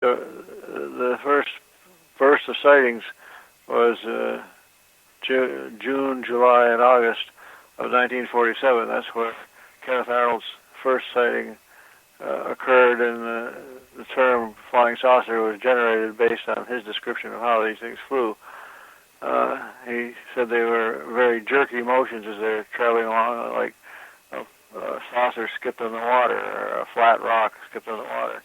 The first burst of sightings was June, July, and August of 1947. That's where Kenneth Arnold's first sighting occurred, and the term flying saucer was generated based on his description of how these things flew. He said they were very jerky motions as they were traveling along, like a saucer skipped on the water or a flat rock skipped on the water.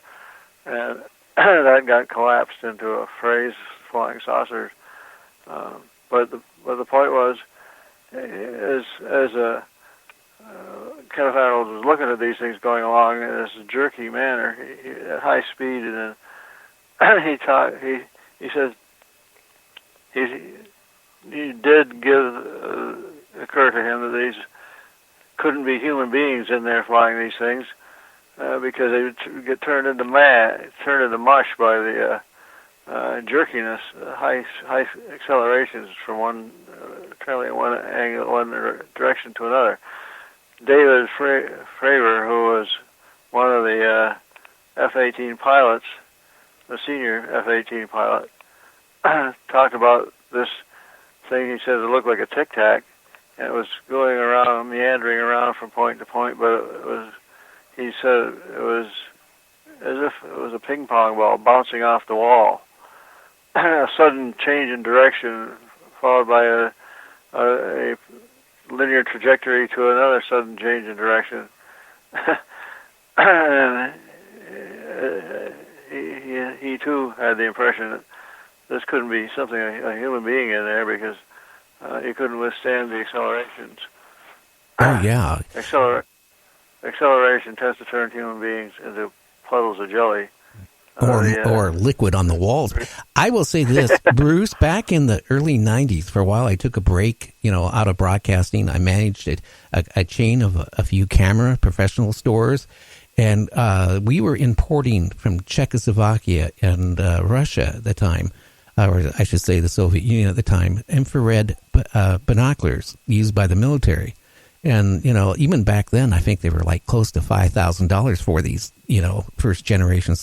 And that got collapsed into a phrase, flying saucers. But the point was, as Kenneth Arnold was looking at these things going along in this jerky manner, at high speed, and then he says he did occur to him that these couldn't be human beings in there flying these things, because they would get turned into mush by the jerkiness, high accelerations from traveling in one angle, one direction to another. David Fravor, who was one of the F-18 pilots, the senior F-18 pilot, talked about this thing. He said it looked like a tic tac, and it was going around, meandering around from point to point, but he said it was as if it was a ping pong ball bouncing off the wall. A sudden change in direction followed by a linear trajectory to another sudden change in direction. And he too had the impression that this couldn't be something, a human being in there, because he couldn't withstand the accelerations. Oh, yeah. Acceleration tends to turn human beings into puddles of jelly. Or liquid on the walls. I will say this, Bruce, back in the early 90s, for a while I took a break, out of broadcasting. I managed a chain of a few camera professional stores, and we were importing from Czechoslovakia and Russia at the time, or I should say the Soviet Union at the time, infrared binoculars used by the military. And, even back then, I think they were like close to $5,000 for these, first generation.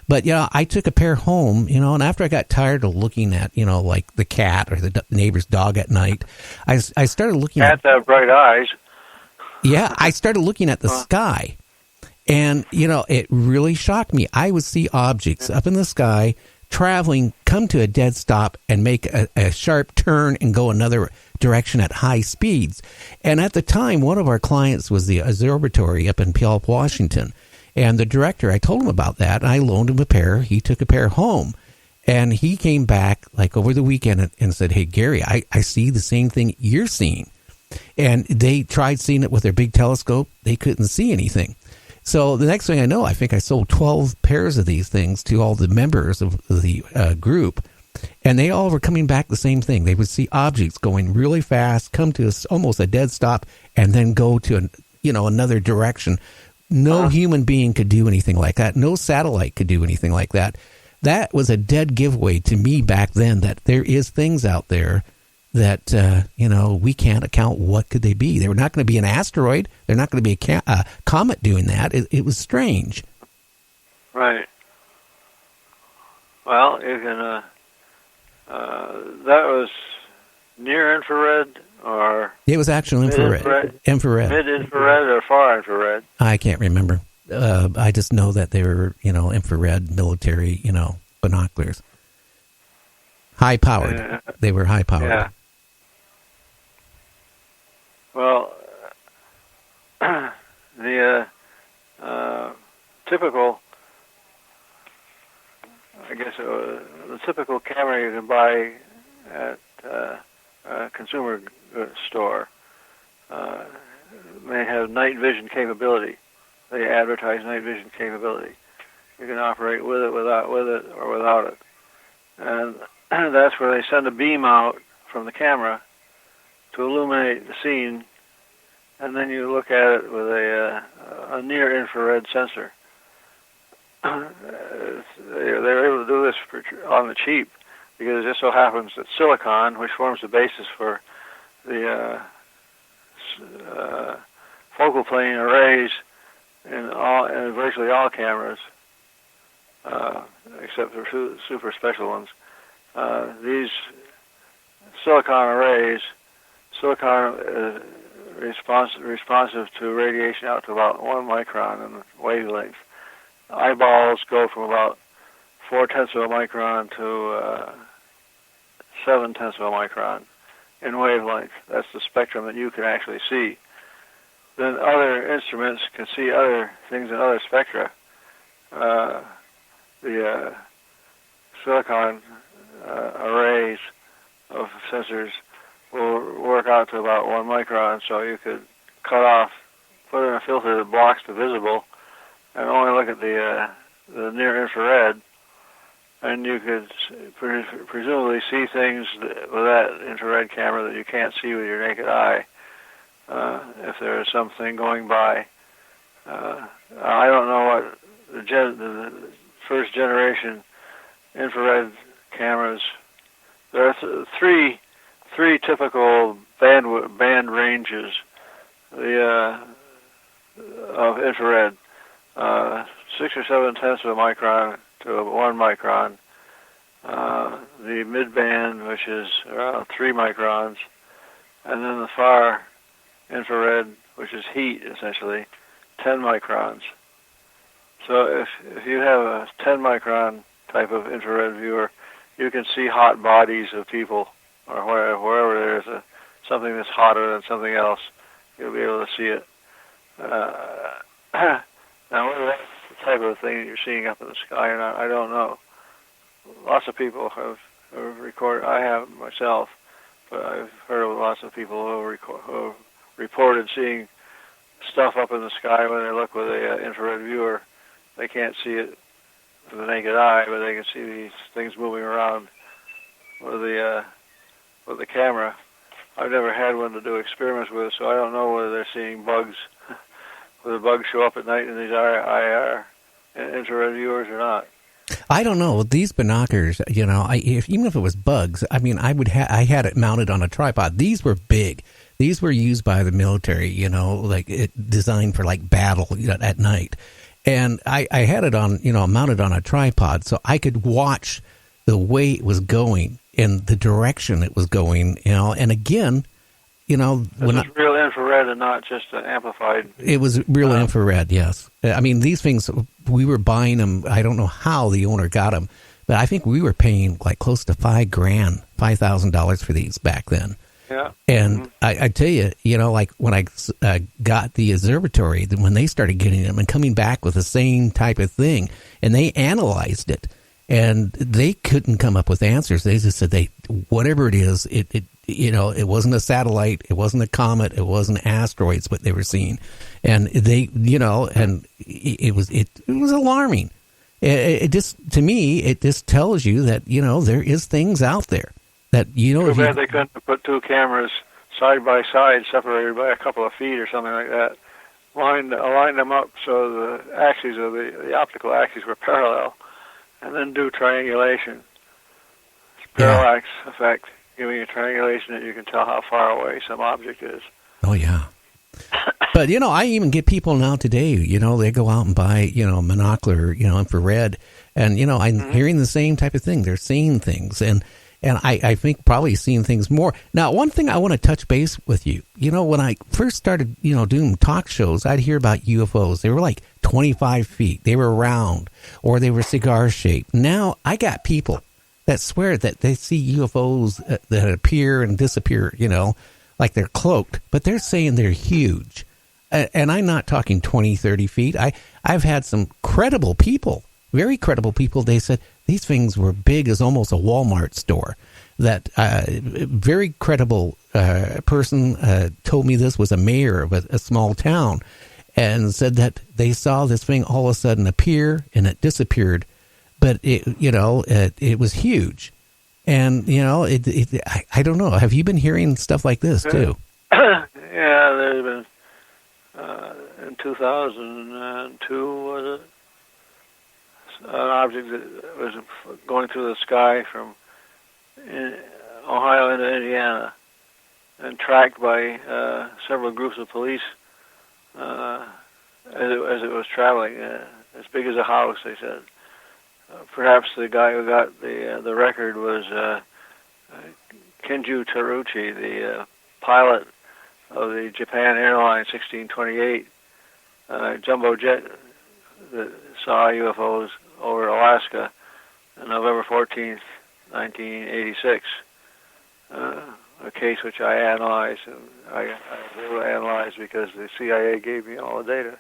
But, I took a pair home, and after I got tired of looking at, like the cat or the neighbor's dog at night, I started looking at... Cats have bright eyes. Yeah, I started looking at the sky. And, it really shocked me. I would see objects up in the sky traveling, come to a dead stop and make a sharp turn and go another direction at high speeds. And at the time, one of our clients was the observatory up in Puyallup, Washington. And the director, I told him about that, and I loaned him a pair. He took a pair home. And he came back like over the weekend and said, "Hey, Gary, I see the same thing you're seeing." And they tried seeing it with their big telescope. They couldn't see anything. So the next thing I know, I think I sold 12 pairs of these things to all the members of the group. And they all were coming back the same thing. They would see objects going really fast, come to almost a dead stop, and then go to another direction. No human being could do anything like that. No satellite could do anything like that. That was a dead giveaway to me back then, that there is things out there that, we can't account what could they be. They were not going to be an asteroid. They're not going to be a comet doing that. It was strange. Right. Well, you can... that was near infrared, or... It was actual infrared. Infrared. Mid-infrared or far infrared? I can't remember. I just know that they were, infrared military, binoculars. High-powered. They were high-powered. Yeah. Well, the typical... I guess the typical camera you can buy at a consumer store may have night vision capability. They advertise night vision capability. You can operate with it, or without it. And that's where they send a beam out from the camera to illuminate the scene, and then you look at it with a near-infrared sensor. They're able to do this on the cheap, because it just so happens that silicon, which forms the basis for the focal plane arrays in virtually all cameras, except for super special ones. These silicon arrays, silicon responsive to radiation out to about 1 micron in wavelength. Eyeballs go from about 0.4 of a micron to 0.7 of a micron in wavelength. That's the spectrum that you can actually see. Then other instruments can see other things in other spectra. The silicon arrays of sensors will work out to about 1 micron, so you could cut off, put in a filter that blocks the visible, and only look at the near infrared, and you could presumably see things with that infrared camera that you can't see with your naked eye if there is something going by. I don't know what the first generation infrared cameras. There are three typical band ranges of infrared. 6 or 7 tenths of a micron to 1 micron. The mid-band, which is around 3 microns, and then the far infrared, which is heat, essentially, 10 microns. So if you have a 10 micron type of infrared viewer, you can see hot bodies of people, or wherever there's something that's hotter than something else, you'll be able to see it. Now, whether that's the type of thing that you're seeing up in the sky or not, I don't know. Lots of people have recorded. I have myself, but I've heard of lots of people who reported seeing stuff up in the sky when they look with an infrared viewer. They can't see it with the naked eye, but they can see these things moving around with the camera. I've never had one to do experiments with, so I don't know whether they're seeing bugs, whether bugs show up at night in these IR infrared viewers or not. I don't know. These binoculars, even if it was bugs, I mean, I had it mounted on a tripod. These were big. These were used by the military, designed for like battle at night. And I had it on, mounted on a tripod so I could watch the way it was going and the direction it was going, and again, this is real infrared and not just an amplified. It was real infrared, yes. I mean, these things, we were buying them. I don't know how the owner got them, but I think we were paying like close to $5,000 for these back then. Yeah. And I tell you, like when I got the observatory, when they started getting them and coming back with the same type of thing, and they analyzed it, and they couldn't come up with answers. They just said whatever it is, it wasn't a satellite, it wasn't a comet, it wasn't asteroids, what they were seeing, and they, and it was alarming. It just, to me, it just tells you that there is things out there that Too bad they couldn't put two cameras side by side, separated by a couple of feet or something like that. Align them up so the axes of the optical axes were parallel, and then do triangulation. Parallax effect, giving a triangulation that you can tell how far away some object is. Oh, yeah. But, I even get people now today, they go out and buy, monocular, infrared, and, I'm hearing the same type of thing. They're seeing things, and I think probably seeing things more. Now, one thing I want to touch base with you, when I first started, doing talk shows, I'd hear about UFOs. They were like 25 feet. They were round, or they were cigar-shaped. Now, I got people that swear that they see UFOs that appear and disappear, like they're cloaked, but they're saying they're huge. And I'm not talking 20, 30 feet. I've had some credible people, very credible people. They said these things were big as almost a Walmart store. That very credible person told me this was a mayor of a small town, and said that they saw this thing all of a sudden appear and it disappeared, but it was huge. And I don't know. Have you been hearing stuff like this too? Yeah, there's been in 2002, was it? An object that was going through the sky from Ohio into Indiana, and tracked by several groups of police as it was traveling, as big as a house, they said. perhaps the guy who got the record was Kenju Taruchi, the pilot of the Japan Airlines 1628 jumbo jet that saw UFOs over Alaska on November 14th, 1986. A case which I analyzed. I was able to analyze because the CIA gave me all the data.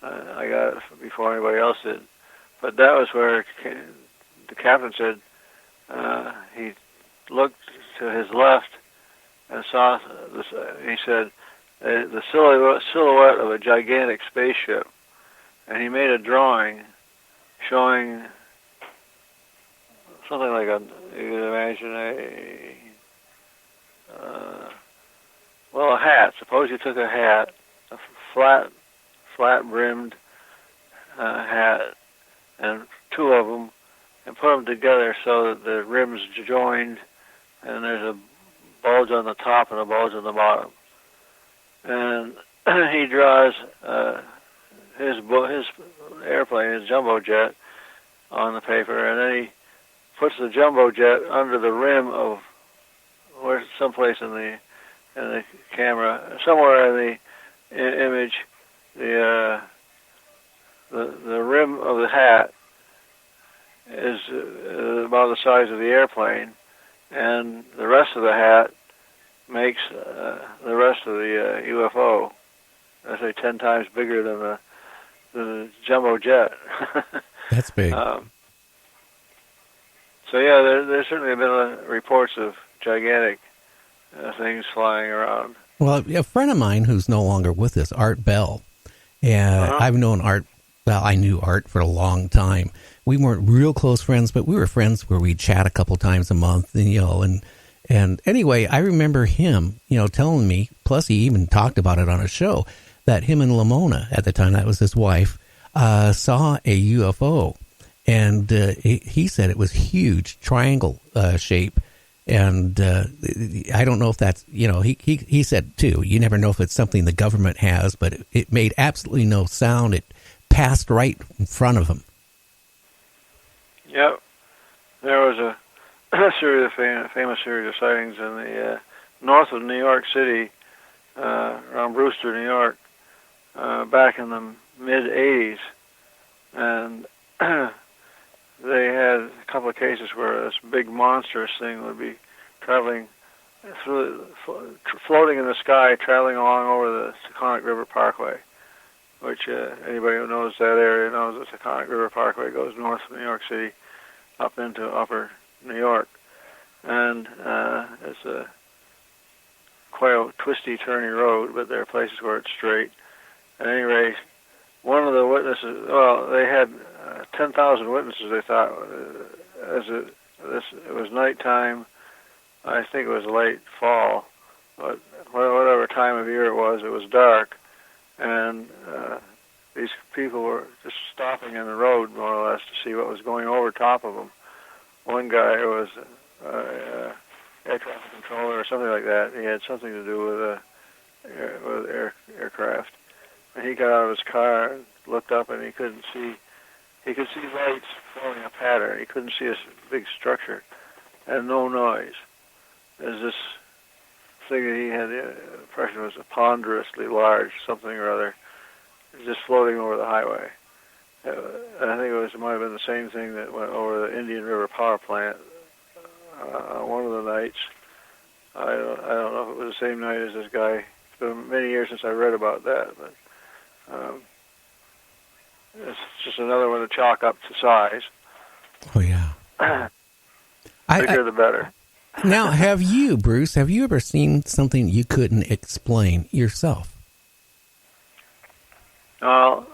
I got it before anybody else did. But that was where the captain said he looked to his left and saw this. He said the silhouette of a gigantic spaceship, and he made a drawing showing something like you can imagine a hat. Suppose you took a hat, a flat-brimmed hat, and two of them, and put them together so that the rims joined, and there's a bulge on the top and a bulge on the bottom. And he draws his airplane, his jumbo jet, on the paper, and then he puts the jumbo jet under the rim of someplace in the camera, somewhere in the image, the rim of the hat is about the size of the airplane, and the rest of the hat makes the rest of the UFO, I say 10 times bigger than the jumbo jet. That's big. So yeah, there's certainly been reports of gigantic things flying around. Well, a friend of mine who's no longer with us, Art Bell, and I've known Art. Well, I knew Art for a long time. We weren't real close friends, but we were friends where we'd chat a couple times a month, and and anyway, I remember him, telling me. Plus, he even talked about it on a show that him and Lamona, at the time, that was his wife, saw a UFO. And he said it was huge, triangle shape. And I don't know if that's, he said, too, you never know if it's something the government has, but it made absolutely no sound. It passed right in front of him. Yep. There was a famous series of sightings in the north of New York City, around Brewster, New York, back in the mid-'80s. And they had a couple of cases where this big monstrous thing would be traveling floating in the sky, traveling along over the Taconic River Parkway, which anybody who knows that area knows the Taconic River Parkway goes north of New York City up into upper New York. And it's quite a twisty, turny road, but there are places where it's straight. At any rate, one of the witnesses, they had 10,000 witnesses, they thought. It was nighttime. I think it was late fall, but whatever time of year it was dark. And these people were just stopping in the road, more or less, to see what was going over top of them. One guy who was air traffic controller or something like that. He had something to do with aircraft. And he got out of his car and looked up, and he could see lights forming a pattern. He couldn't see a big structure and no noise. There's this thing that he had the impression was a ponderously large something or other, just floating over the highway. I think it might have been the same thing that went over the Indian River power plant one of the nights. I don't know if it was the same night as this guy. It's been many years since I read about that, but it's just another one to chalk up to size. Oh, yeah. Bigger the better. Now, Bruce, have you ever seen something you couldn't explain yourself? Well,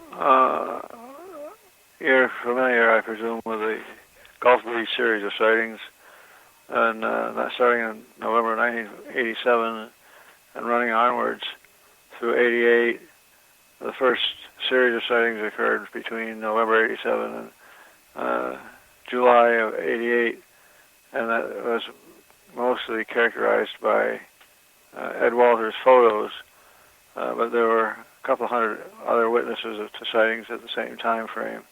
you're familiar, I presume, with the Gulf Breeze series of sightings, and starting in November 1987 and running onwards through 88. The first series of sightings occurred between November 87 and July of 88, and that was mostly characterized by Ed Walter's photos, but there were a couple hundred other witnesses to sightings at the same time frame.